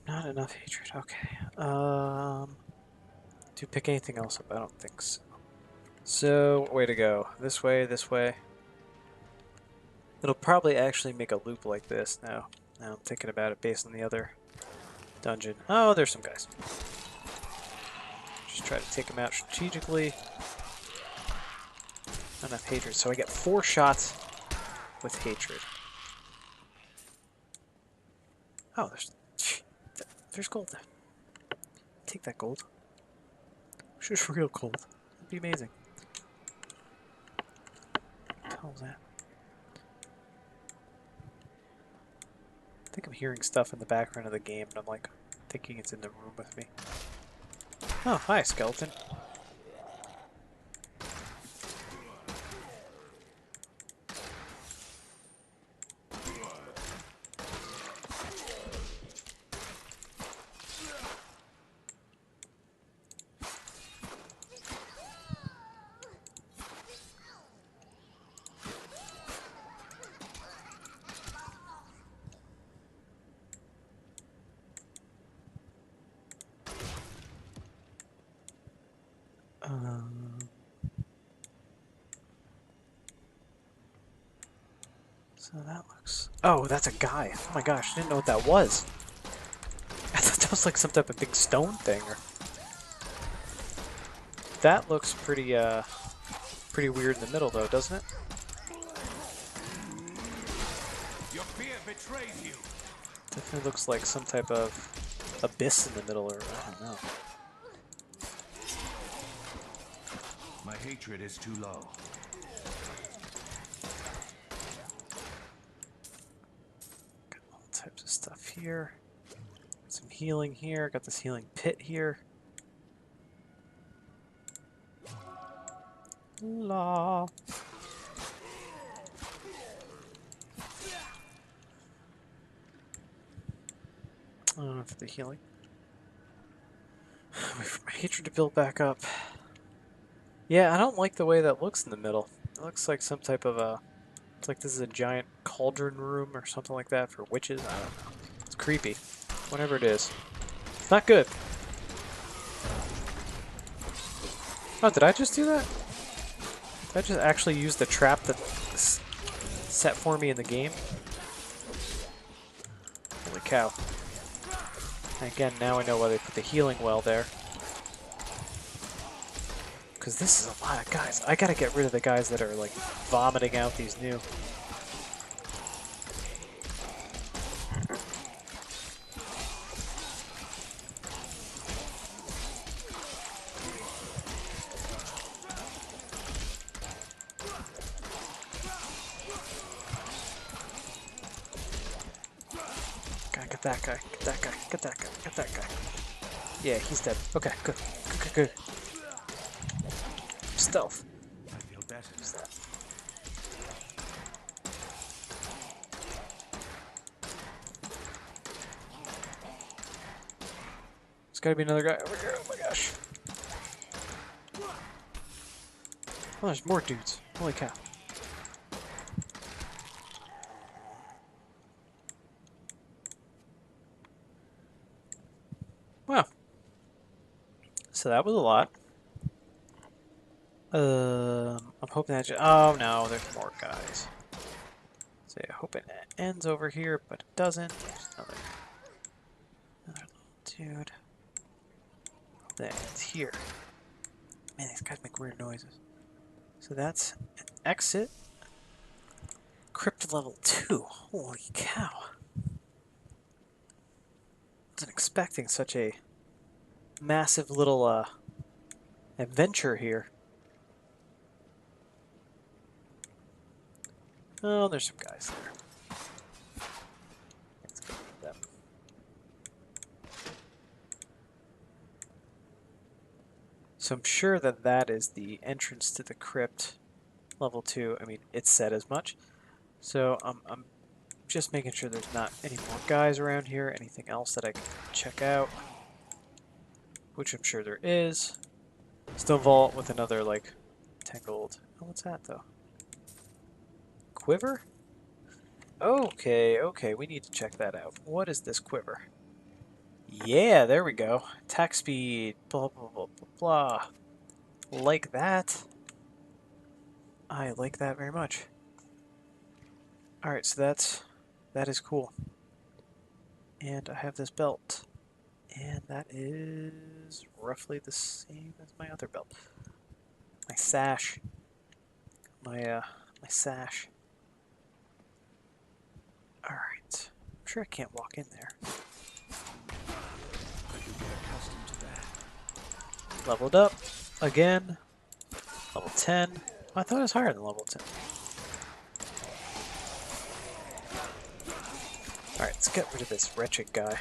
Not enough hatred. Okay. Do pick anything else up? I don't think so. So, way to go. This way, this way. It'll probably actually make a loop like this now. Now I'm thinking about it based on the other dungeon. Oh, there's some guys. Just try to take them out strategically. Not enough hatred, so I get 4 shots with hatred. Oh, there's gold there. Take that gold. Just real gold. That'd be amazing. What the hell is that? I think I'm hearing stuff in the background of the game, and I'm like thinking it's in the room with me. Oh, hi, skeleton. So that looks... Oh, that's a guy. Oh my gosh, I didn't know what that was. I thought that was like some type of big stone thing. That looks pretty, pretty weird in the middle though, doesn't it? Your fear betrays you. Definitely looks like some type of abyss in the middle, or I don't know. My hatred is too low. Got all types of stuff here. Some healing here. Got this healing pit here. La. For the healing. Wait for my hatred to build back up. Yeah, I don't like the way that looks in the middle. It looks like some type of a... It's like this is a giant cauldron room or something like that for witches. I don't know. It's creepy. Whatever it is. It's not good. Oh, did I just do that? Did I just actually use the trap that's set for me in the game? Holy cow. And again, now I know why they put the healing well there. Because this is a lot of guys. I gotta get rid of the guys that are like vomiting out these new. Gotta get that guy, get that guy, get that guy, get that guy. Yeah, he's dead. Okay, good, good, good, good. Stealth. I feel better. There's gotta be another guy over here. Oh my gosh. Oh, there's more dudes. Holy cow. Wow. So that was a lot. I'm hoping that. Oh no, there's more guys. So yeah, hoping it ends over here, but it doesn't. There's another little dude. That ends here. Man, these guys make weird noises. So that's an exit. Crypt level 2. Holy cow. Wasn't expecting such a massive little adventure here. Oh, there's some guys there. Let's go with them. So I'm sure that that is the entrance to the crypt, level 2. I mean, it said as much. So I'm just making sure there's not any more guys around here, anything else that I can check out, which I'm sure there is. Stone vault with another, like, 10 gold. Oh, what's that, though? Quiver? Okay, okay, we need to check that out. What is this quiver? Yeah, there we go. Attack speed, blah, blah, blah, blah, blah. Like that. I like that very much. Alright, so that is cool. And I have this belt. And that is roughly the same as my other belt. My sash. My sash. Alright. I'm sure I can't walk in there. Leveled up. Again. Level 10. Oh, I thought it was higher than level 10. Alright, let's get rid of this wretched guy.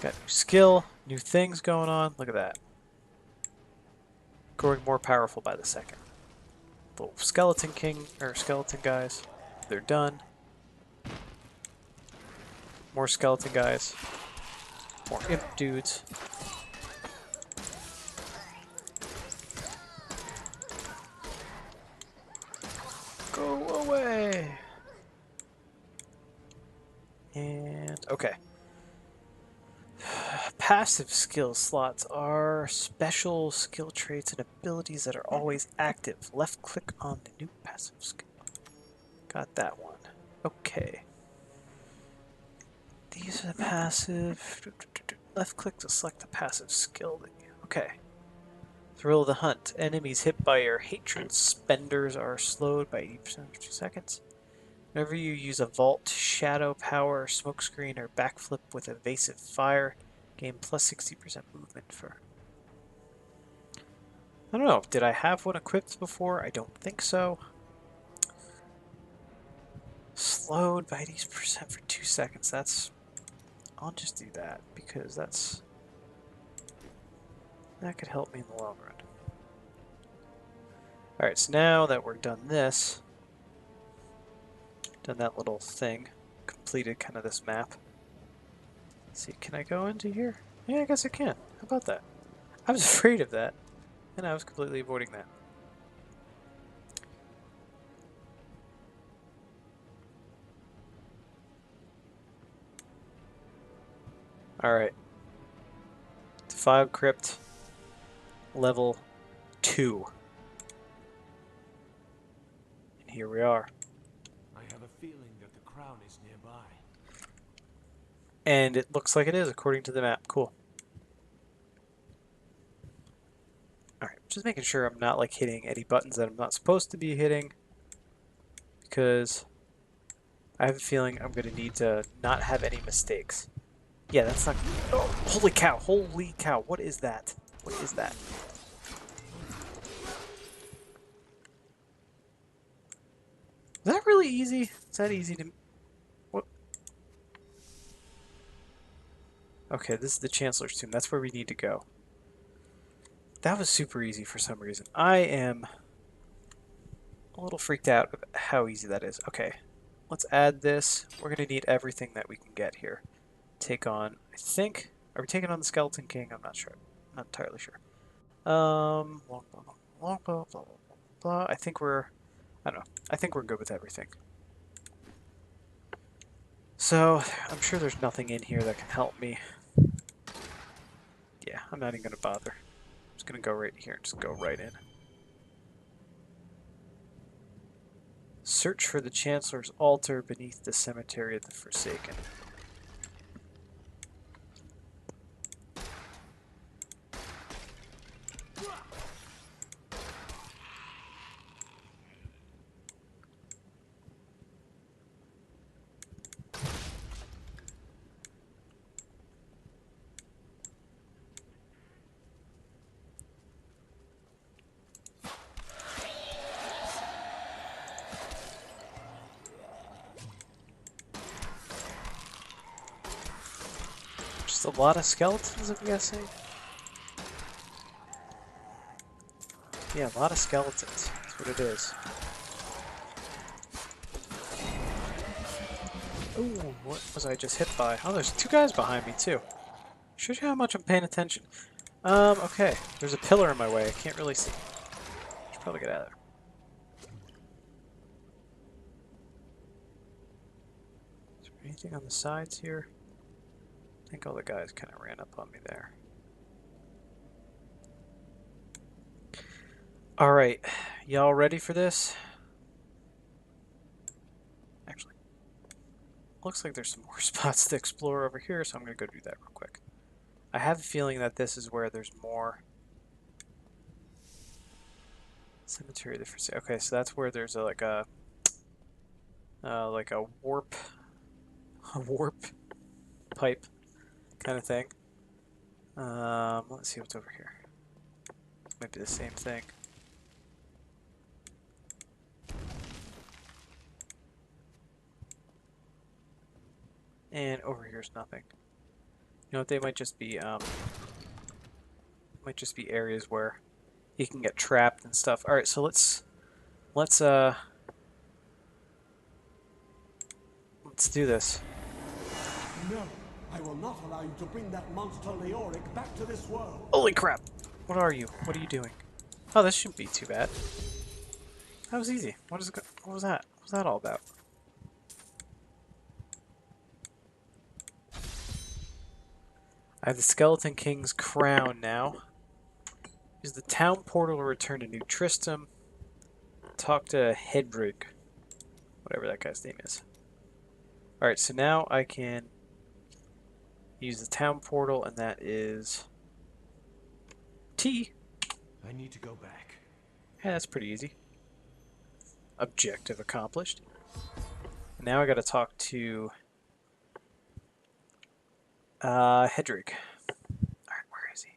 Got new skill, new things going on. Look at that. Growing more powerful by the second. Little skeleton king, or skeleton guys. They're done. More skeleton guys. More imp dudes. Go away! And, okay. Passive skill slots are special skill traits and abilities that are always active. Left click on the new passive skill. Got that one. Okay. These are the passive. Left click to select the passive skill. Okay. Thrill of the hunt. Enemies hit by your hatred spenders are slowed by 80% for 2 seconds. Whenever you use a vault, shadow, power, smokescreen, or backflip with evasive fire, gain plus 60% movement for... I don't know, did I have one equipped before? I don't think so. Slowed by 80% for 2 seconds, that's... I'll just do that, because that could help me in the long run. Alright, so now that we're done this, done that little thing, completed kind of this map. Let's see, can I go into here? Yeah, I guess I can. How about that? I was afraid of that, and I was completely avoiding that. Alright. 5 crypt, level 2. And here we are. I have a feeling that the crown is nearby. And it looks like it is, according to the map. Cool. Alright, just making sure I'm not like hitting any buttons that I'm not supposed to be hitting, because I have a feeling I'm going to need to not have any mistakes. Yeah, that's not... Oh, holy cow, holy cow, what is that? What is that? Is that really easy? Is that easy to... What? Okay, this is the Chancellor's tomb. That's where we need to go. That was super easy for some reason. I am a little freaked out with how easy that is. Okay, let's add this. We're going to need everything that we can get here. Take on, I think... Are we taking on the Skeleton King? I'm not sure. I'm not entirely sure. Long blah, long blah, blah, blah, blah. I think we're... I don't know. I think we're good with everything. So, I'm sure there's nothing in here that can help me. Yeah, I'm not even going to bother. I'm just going to go right here and just go right in. Search for the Chancellor's altar beneath the cemetery of the Forsaken. Just a lot of skeletons, I'm guessing? Yeah, a lot of skeletons. That's what it is. Ooh, what was I just hit by? Oh, there's 2 guys behind me, too. Shows you how much I'm paying attention. Okay. There's a pillar in my way. I can't really see. Should probably get out of there. Is there anything on the sides here? I think all the guys kind of ran up on me there. Alright. Y'all ready for this? Actually, looks like there's some more spots to explore over here, so I'm going to go do that real quick. I have a feeling that this is where there's more... Cemetery of the Forsaken. Okay, so that's where there's like a warp, a warp pipe kind of thing. Let's see what's over here. This might be the same thing. And over here's nothing. You know what? They might just be areas where you can get trapped and stuff. All right, so let's do this. No, I will not allow you to bring that monster Leoric back to this world. Holy crap! What are you? What are you doing? Oh, this shouldn't be too bad. That was easy. What was that? What was that all about? I have the Skeleton King's crown now. Use the town portal to return to New Tristram. Talk to Hedrig. Whatever that guy's name is. Alright, so now I can use the town portal, and that is T. I need to go back. Yeah, that's pretty easy. Objective accomplished. Now I gotta talk to Hedrick. Alright, where is he?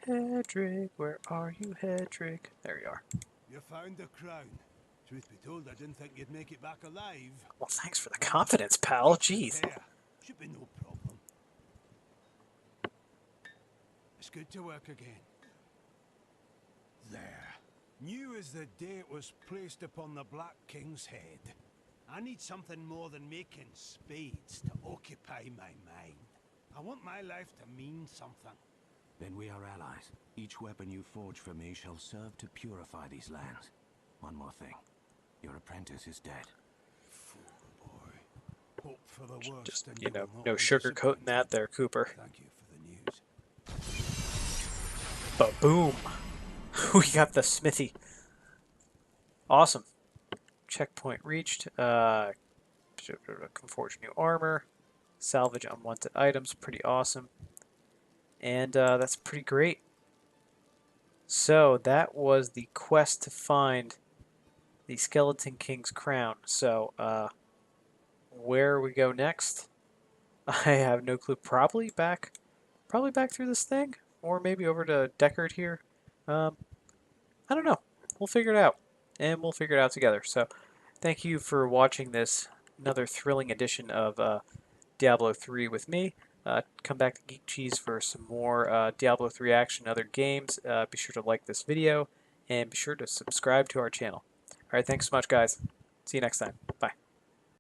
Hedrick, where are you, Hedrick? There you are. You found the crown. Truth be told, I didn't think you'd make it back alive. Well, thanks for the But confidence, pal. each Jeez. repair should be no problem. It's good to work again. There. New as the day it was placed upon the Black King's head. I need something more than making spades to occupy my mind. I want my life to mean something. Then we are allies. Each weapon you forge for me shall serve to purify these lands. One more thing. Your apprentice is dead. Fool boy. Hope for the worst. Just, and you know, will not no be sugarcoating that disappointed. there, Cooper. Thank you for the news. But boom. We got the smithy. Awesome. Checkpoint reached. Can forge new armor. Salvage unwanted items. Pretty awesome. And that's pretty great. So that was the quest to find the Skeleton King's crown. So where we go next, I have no clue. Probably back through this thing, or maybe over to Deckard here. I don't know. We'll figure it out, and we'll figure it out together. So thank you for watching this another thrilling edition of Diablo 3 with me. Come back to Geek Cheese for some more Diablo 3 action and other games. Be sure to like this video, and be sure to subscribe to our channel. Alright, thanks so much, guys. See you next time.